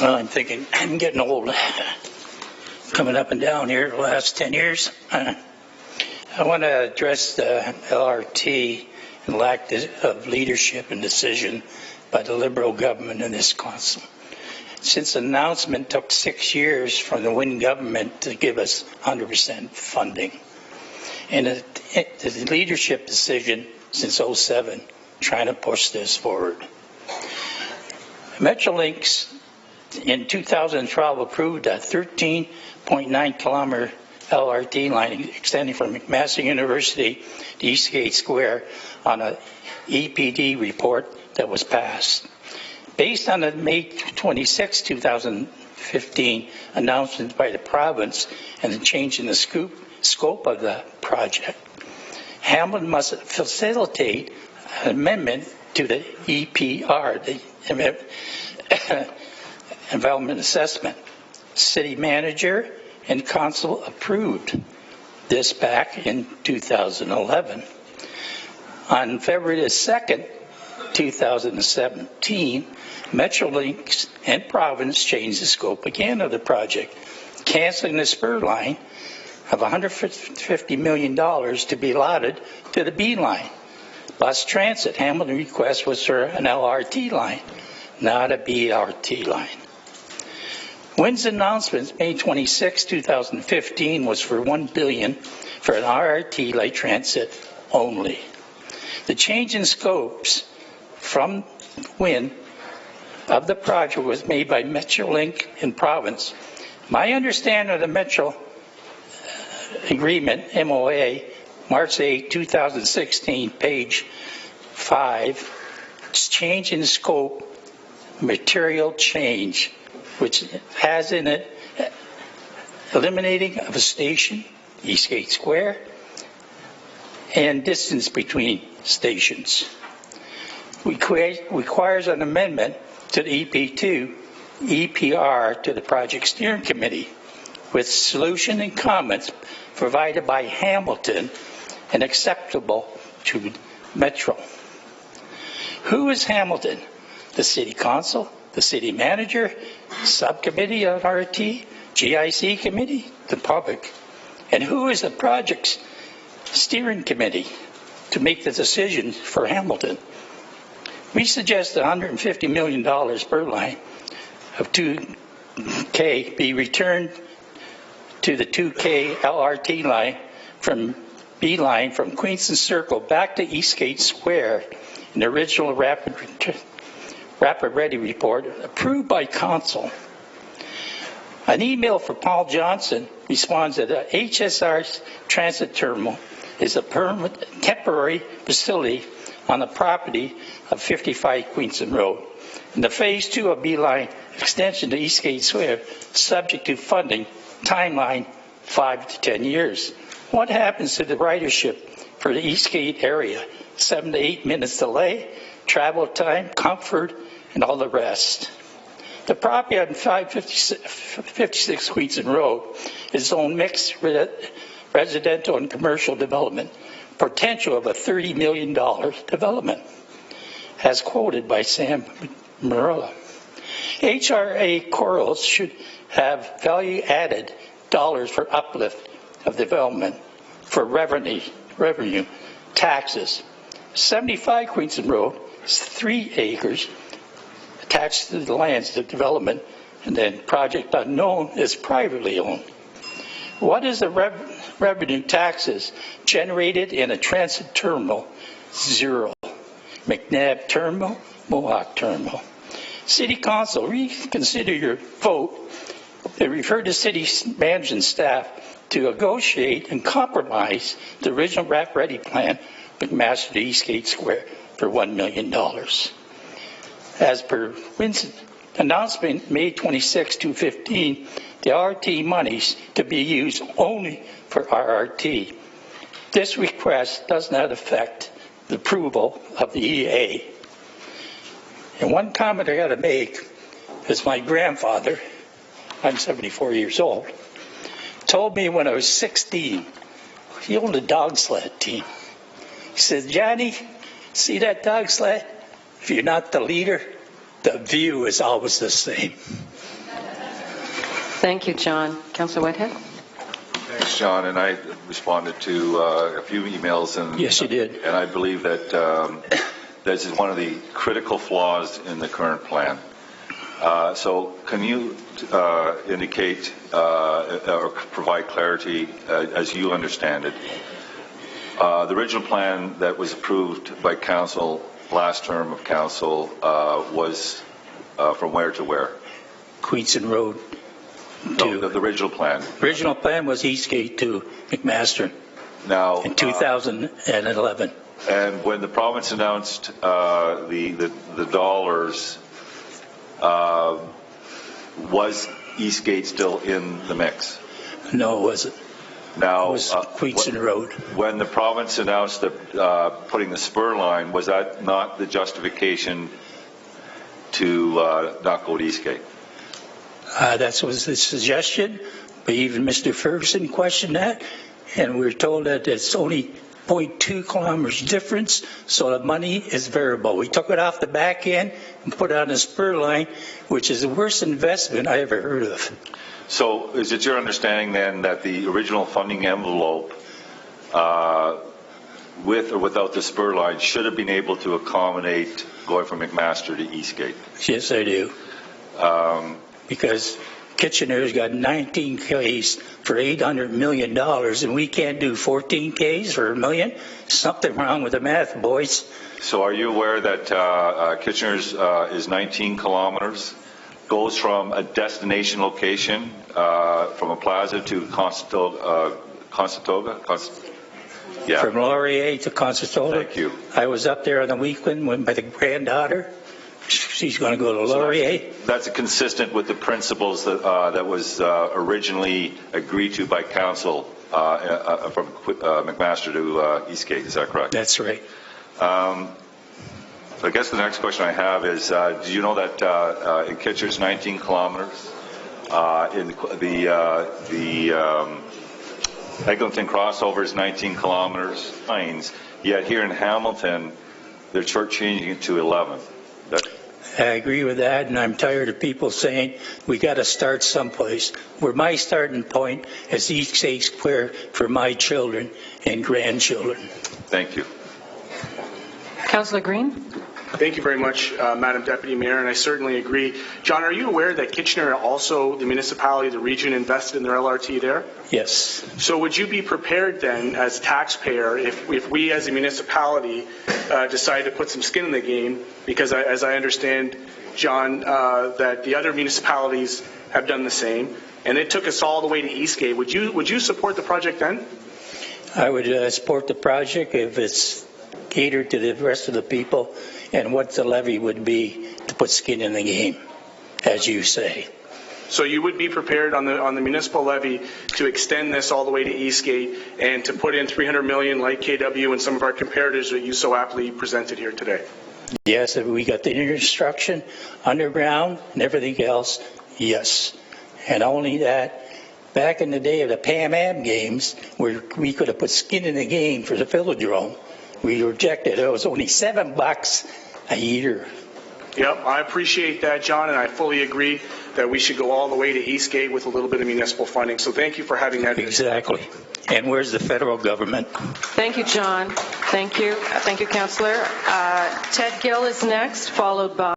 Well, I'm thinking I'm getting old, coming up and down here the last 10 years. I want to address the LRT and lack of leadership and decision by the Liberal government in this council. Since the announcement took 6 years from the Wynne government to give us 100% funding. And the leadership decision since 2007 trying to push this forward. Metrolinx in 2012 approved a 13.9 kilometer LRT line extending from McMaster University to Eastgate Square on an EPD report that was passed. Based on the May 26, 2015 announcement by the province and the change in the scope of the project, Hamilton must facilitate an amendment to the EPR, the Environment Assessment. City manager and council approved this back in 2011. On February the 2nd, 2017, Metrolinx and province changed the scope again of the project, canceling the spur line of $150 million to be allotted to the B line. Bus Transit Hamilton request was for an LRT line, not a BRT line. Wynne's announcement, May 26, 2015, was for $1 billion for an RRT light transit only. The change in scopes from Wynne of the project was made by Metrolink and province. My understanding of the Metro agreement, MOA, March 8, 2016, page 5, change in scope, material change, which has in it eliminating of a station, Eastgate Square, and distance between stations. Requires an amendment to the EP2, EPR to the project steering committee with solution and comments provided by Hamilton and acceptable to Metro. Who is Hamilton? The city council, the city manager, subcommittee of RT, GIC committee, the public. And who is the project's steering committee to make the decision for Hamilton? We suggest $150 million per line of 2K be returned to the 2K LRT line from B line from Queenston Circle back to Eastgate Square in the original Rapid Ready report approved by council. An email for Paul Johnson responds that the HSR transit terminal is a temporary facility on the property of 55 Queenston Road. And the phase 2 of B-line extension to Eastgate Square subject to funding timeline 5 to 10 years. What happens to the ridership for the Eastgate area? 7 to 8 minutes delay, travel time, comfort, and all the rest. The property on 556 Queenston Road is zoned mixed residential and commercial development, potential of a $30 million development, as quoted by Sam Marilla. HRA corals should have value-added dollars for uplift of development for revenue, taxes. 75 Queenston Road is 3 acres attached to the lands of development, and then project unknown is privately owned. What is the revenue taxes generated in a transit terminal? Zero. McNabb Terminal, Mohawk Terminal. City Council, reconsider your vote to refer to city management staff to negotiate and compromise the original RAP Ready plan with McMaster to Eastgate Square for $1 million. As per Wynne's announcement, May 26, 2015, the RRT monies to be used only for RRT. This request does not affect the approval of the EA. And one comment I got to make is my grandfather, I'm 74 years old, told me when I was 16, he owned a dog sled team. He said, Johnny, see that dog sled? If you're not the leader, The view is always the same. Thank you, John. Councillor Whitehead? Thanks, John. And I responded to a few emails. And Yes, you did. And I believe that this is one of the critical flaws in the current plan. So can you indicate or provide clarity as you understand it? The original plan that was approved by Council last term of Council was from where to where? Queenston Road. No, the original plan. Original plan was Eastgate to McMaster Now, in 2011. and when the province announced the dollars, was Eastgate still in the mix? No, it wasn't. Now, It was Queenston Road. when the province announced putting the spur line, was that not the justification to not go to Eastgate? That was the suggestion, but even Mr. Ferguson questioned that, and we were told that it's only 0.2 kilometers difference, so the money is variable. We took it off the back end and put it on a spur line, which is the worst investment I ever heard of. So is it your understanding then that the original funding envelope, with or without the spur line, should have been able to accommodate going from McMaster to Eastgate? Yes, I do. Because Kitchener's got 19 Ks for $800 million, and we can't do 14 Ks for $1 million. Something wrong with the math, boys. So are you aware that Kitchener's is 19 kilometers, goes from a destination location, from a plaza to Constatoga? Yeah. From Laurier to Constatoga. Thank you. I was up there on the weekend with my granddaughter. She's going to go to Laurier. That's consistent with the principles that was originally agreed to by council from McMaster to Eastgate. Is that correct? That's right. I guess the next question I have is, do you know that in Kitchener's 19 kilometers, in the Eglinton crossover is 19 kilometers, yet here in Hamilton, they're shortchanging it to 11. I agree with that, and I'm tired of people saying we got to start someplace. Where my starting point is Eastgate Square for my children and grandchildren. Thank you. Councillor Green? Thank you very much, Madam Deputy Mayor, and I certainly agree. John, are you aware that Kitchener also, the municipality, the region, invested in their LRT there? Yes. So would you be prepared then, as taxpayer, if we as a municipality decide to put some skin in the game, because as I understand, John, that the other municipalities have done the same, and it took us all the way to Eastgate, would you support the project then? I would support the project if it's catered to the rest of the people and what the levy would be to put skin in the game, as you say. So you would be prepared on the municipal levy to extend this all the way to Eastgate and to put in $300 million like KW and some of our comparators that you so aptly presented here today? Yes, if we got the infrastructure, underground, and everything else, yes. And only that, back in the day of the Pan Am games, where we could have put skin in the game for the Velodrome, we rejected it. It was only $7 a year. Yep, I appreciate that, John, and I fully agree that we should go all the way to Eastgate with a little bit of municipal funding. So thank you for having that. Exactly. And where's the federal government? Thank you, John. Thank you. Thank you, Councillor. Ted Gill is next, followed by